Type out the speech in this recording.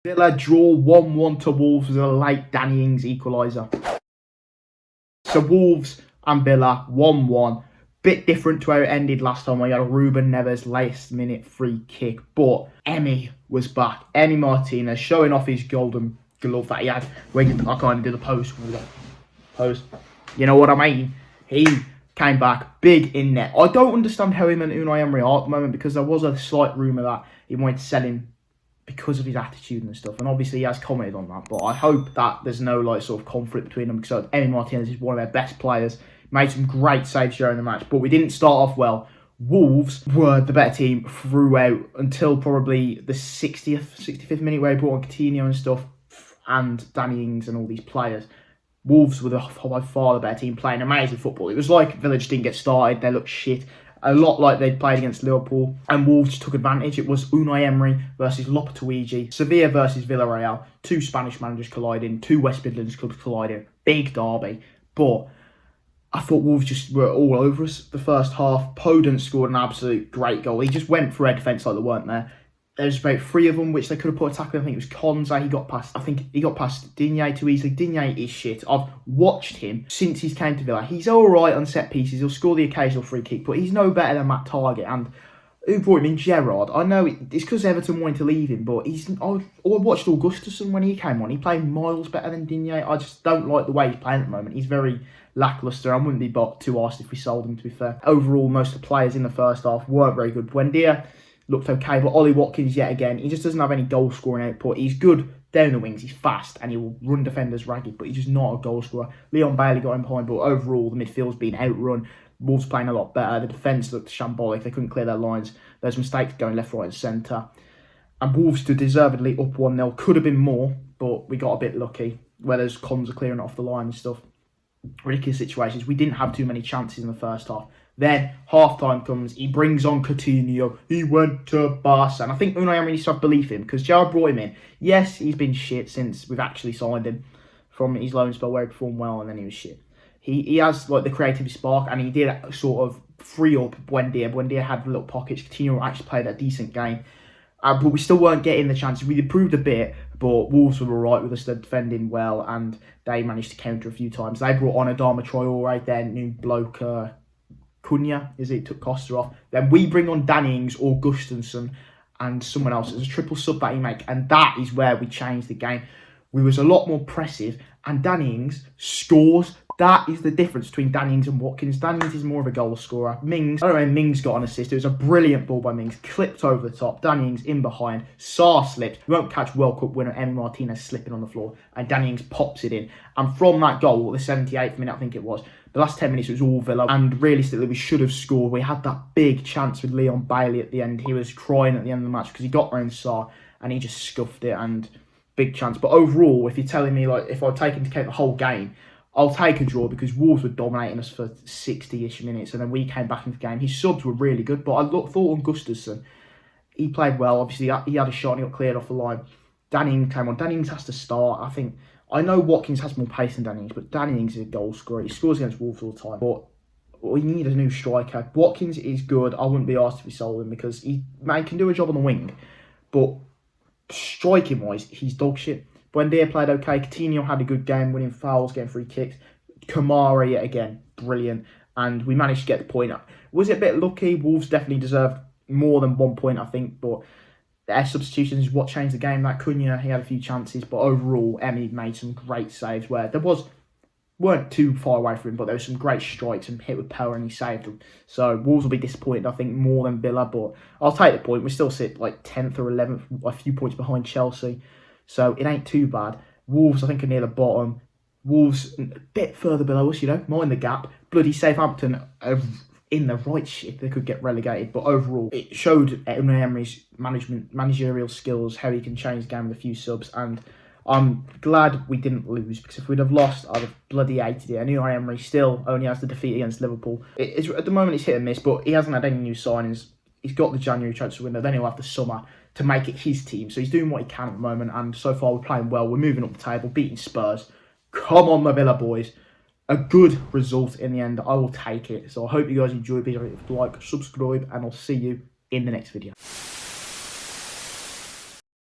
Villa draw 1-1 to Wolves with a late Danny Ings equaliser. So Wolves and Villa 1-1. Bit different to how it ended last time. We had a Ruben Neves last minute free kick. But Emi was back. Emi Martinez showing off his golden glove that he had. I kind of did the post. You know what I mean? He came back big in net. I don't understand how him and Unai Emery are at the moment, because there was a slight rumour that he wanted to sell him because of his attitude and stuff, and obviously he has commented on that, but I hope that there's no sort of conflict between them, because Emi Martinez is one of their best players, made some great saves during the match, but we didn't start off well. Wolves were the better team throughout until probably the 65th minute, where he brought on Coutinho and stuff, and Danny Ings and all these players. Wolves were by far the better team, playing amazing football. It was like Villa just didn't get started, they looked shit. A lot like they'd played against Liverpool, and Wolves took advantage. It was Unai Emery versus Lopetegui, Sevilla versus Villarreal, two Spanish managers colliding, two West Midlands clubs colliding, big derby. But I thought Wolves just were all over us the first half. Podence scored an absolute great goal. He just went for a defence like they weren't there. There's about three of them which they could have put a tackle. I think it was Konza. He got past Digne too easily. Digne is shit. I've watched him since he's came to Villa. He's all right on set pieces. He'll score the occasional free kick, but he's no better than Matt Target. And who brought him in? Gerrard. I know it's because Everton wanted to leave him, but I watched Augustusson when he came on. He played miles better than Digne. I just don't like the way he's playing at the moment. He's very lacklustre. I wouldn't be too arsed if we sold him, to be fair. Overall, most of the players in the first half weren't very good. Buendia looked okay, but Ollie Watkins, yet again, he just doesn't have any goal scoring output. He's good down the wings, he's fast, and he will run defenders ragged, but he's just not a goal scorer. Leon Bailey got him behind, but overall, the midfield's been outrun. Wolves playing a lot better. The defence looked shambolic. They couldn't clear their lines. There's mistakes going left, right, and centre. And Wolves stood deservedly up 1-0. Could have been more, but we got a bit lucky, where there's Konza clearing off the line and stuff. Ridiculous situations. We didn't have too many chances in the first half. Then half-time comes, he brings on Coutinho, he went to Barca, and I think Unai Emery needs to have belief in him, because Gerrard brought him in. Yes, he's been shit since we've actually signed him from his loan spell, where he performed well and then he was shit. He has the creative spark, and he did sort of free up Buendia. Buendia had little pockets. Coutinho actually played a decent game, but we still weren't getting the chances. We improved a bit, but Wolves were alright with us. They're defending well, and they managed to counter a few times. They brought on Adama Traore, their new bloke, Cunha, took Costa off. Then we bring on Danny Ings, Augustusson, and someone else. It's a triple sub that he make, and that is where we changed the game. We was a lot more pressive, and Danny Ings scores. That is the difference between Danny Ings and Watkins. Danny Ings is more of a goal scorer. Mings got an assist. It was a brilliant ball by Mings, clipped over the top. Danny Ings in behind. Sarr slipped. You won't catch World Cup winner Emi Martinez slipping on the floor, and Danny Ings pops it in. And from that goal, the 78th minute, I think it was, the last 10 minutes was all Villa, and realistically we should have scored. We had that big chance with Leon Bailey at the end. He was crying at the end of the match because he got round Sarr and he just scuffed it, and big chance. But overall, if you're telling me, if I take into account the whole game, I'll take a draw, because Wolves were dominating us for 60-ish minutes, and then we came back into the game. His subs were really good, but I thought on Gustafsson, he played well. Obviously, he had a shot and he got cleared off the line. Danny Ings came on. Danny Ings has to start. I know Watkins has more pace than Danny Ings, but Danny Ings is a goal scorer. He scores against Wolves all the time. But we need a new striker. Watkins is good. I wouldn't be asked if we sold him, because he can do a job on the wing, but striking-wise, he's dog shit. Buendia played okay. Coutinho had a good game, winning fouls, getting free kicks. Kamara, yet again, brilliant. And we managed to get the point. Was it a bit lucky? Wolves definitely deserved more than 1 point, I think. But their substitutions is what changed the game. That Cunha, he had a few chances. But overall, Emi made some great saves where weren't too far away from him, but there were some great strikes and hit with power, and he saved them. So Wolves will be disappointed, I think, more than Villa. But I'll take the point. We still sit 10th or 11th, a few points behind Chelsea. So it ain't too bad. Wolves, I think, are near the bottom. Wolves a bit further below us, mind the gap. Bloody Southampton are in the right shit. They could get relegated. But overall, it showed Unai Emery's managerial skills, how he can change the game with a few subs. And I'm glad we didn't lose, because if we'd have lost, I'd have bloody hated it. And Unai Emery still only has the defeat against Liverpool. At the moment, it's hit and miss, but he hasn't had any new signings. He's got the January transfer window, then he'll have the summer to make it his team. So he's doing what he can at the moment, and so far we're playing well. We're moving up the table, beating Spurs. Come on, my Villa boys. A good result in the end. I will take it. So I hope you guys enjoyed. Please like, subscribe, and I'll see you in the next video.